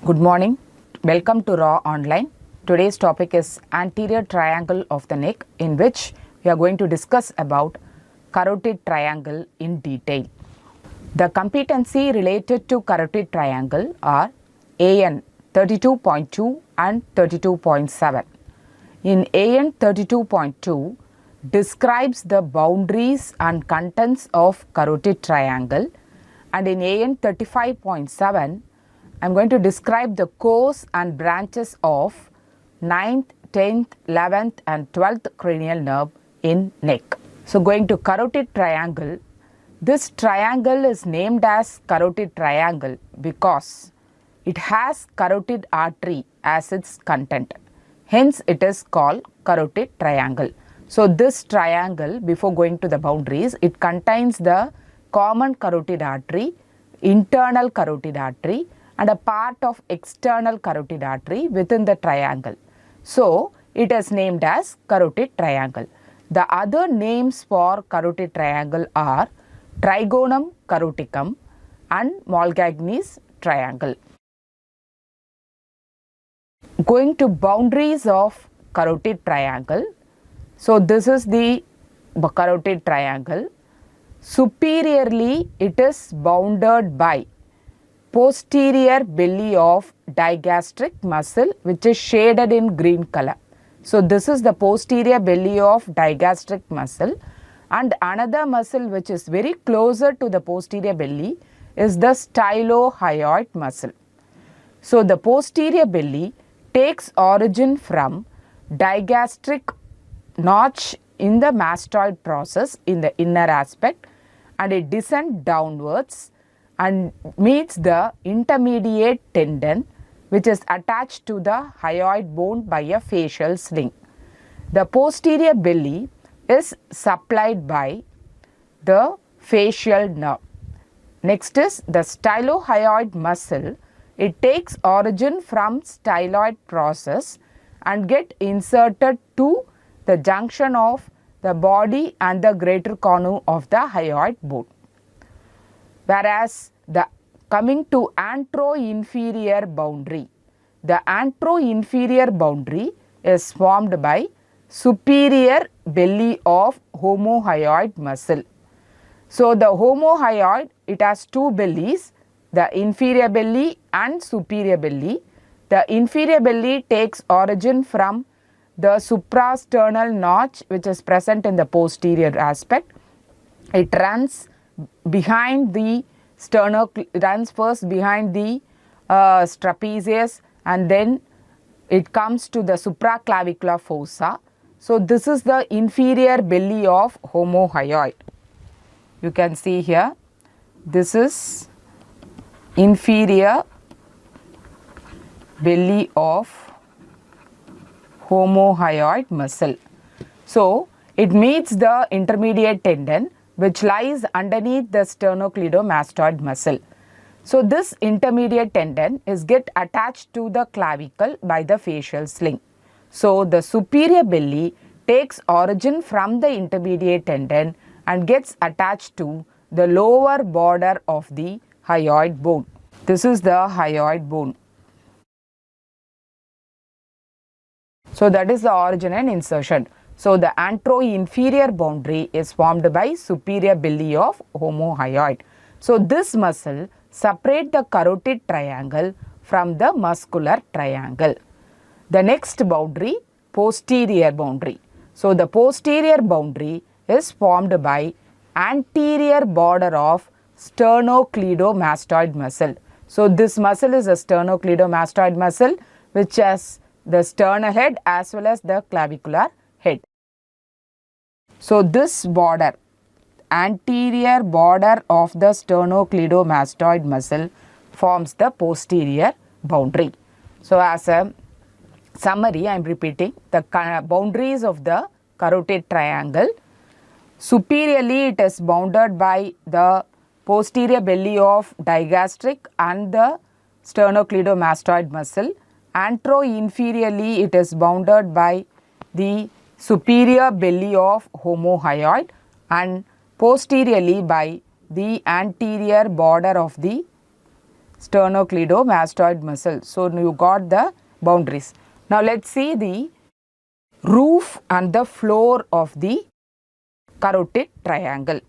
Good morning. Welcome to Raaonline. Today's topic is anterior triangle of the neck, in which we are going to discuss about carotid triangle in detail. The competency related to carotid triangle are AN 32.2 and 32.7. In AN 32.2 describes the boundaries and contents of carotid triangle, and in AN 35.7 I am going to describe the course and branches of 9th, 10th, 11th and 12th cranial nerve in neck. So going to carotid triangle, this triangle is named as carotid triangle because it has carotid artery as its content. Hence it is called carotid triangle. So this triangle, before going to the boundaries, it contains the common carotid artery, internal carotid artery and a part of external carotid artery within the triangle. So it is named as carotid triangle. The other names for carotid triangle are trigonum caroticum and Molgagni's triangle. Going to boundaries of carotid triangle. So this is the carotid triangle. Superiorly it is bounded by posterior belly of digastric muscle, which is shaded in green color. So this is the posterior belly of digastric muscle, and another muscle which is very closer to the posterior belly is the stylohyoid muscle. So the posterior belly takes origin from digastric notch in the mastoid process in the inner aspect, and it descends downwards and meets the intermediate tendon, which is attached to the hyoid bone by a fascial sling. The posterior belly is supplied by the facial nerve. Next is the stylohyoid muscle. It takes origin from styloid process and get inserted to the junction of the body and the greater conus of the hyoid bone. Whereas the coming to anteroinferior boundary, the anteroinferior boundary is formed by superior belly of homohyoid muscle. So the homohyoid, it has two bellies, the inferior belly and superior belly. The inferior belly takes origin from the suprasternal notch, which is present in the posterior aspect. It runs behind the runs first behind the trapezius, and then it comes to the supraclavicular fossa. So this is the inferior belly of homohyoid. You can see here, this is inferior belly of homohyoid muscle. So it meets the intermediate tendon which lies underneath the sternocleidomastoid muscle. So this intermediate tendon is get attached to the clavicle by the fascial sling. So the superior belly takes origin from the intermediate tendon and gets attached to the lower border of the hyoid bone. This is the hyoid bone. So that is the origin and insertion. So the anteroinferior boundary is formed by superior belly of homohyoid. So this muscle separates the carotid triangle from the muscular triangle. The next boundary, posterior boundary. So the posterior boundary is formed by anterior border of sternocleidomastoid muscle. So this muscle is a sternocleidomastoid muscle which has the sternal head as well as the clavicular head. So this border, anterior border of the sternocleidomastoid muscle, forms the posterior boundary. So as a summary, I am repeating the boundaries of the carotid triangle. Superiorly it is bounded by the posterior belly of digastric and the sternocleidomastoid muscle. Anteroinferiorly it is bounded by the superior belly of homohyoid, and posteriorly by the anterior border of the sternocleidomastoid muscle. So you got the boundaries. Now let's see the roof and the floor of the carotid triangle.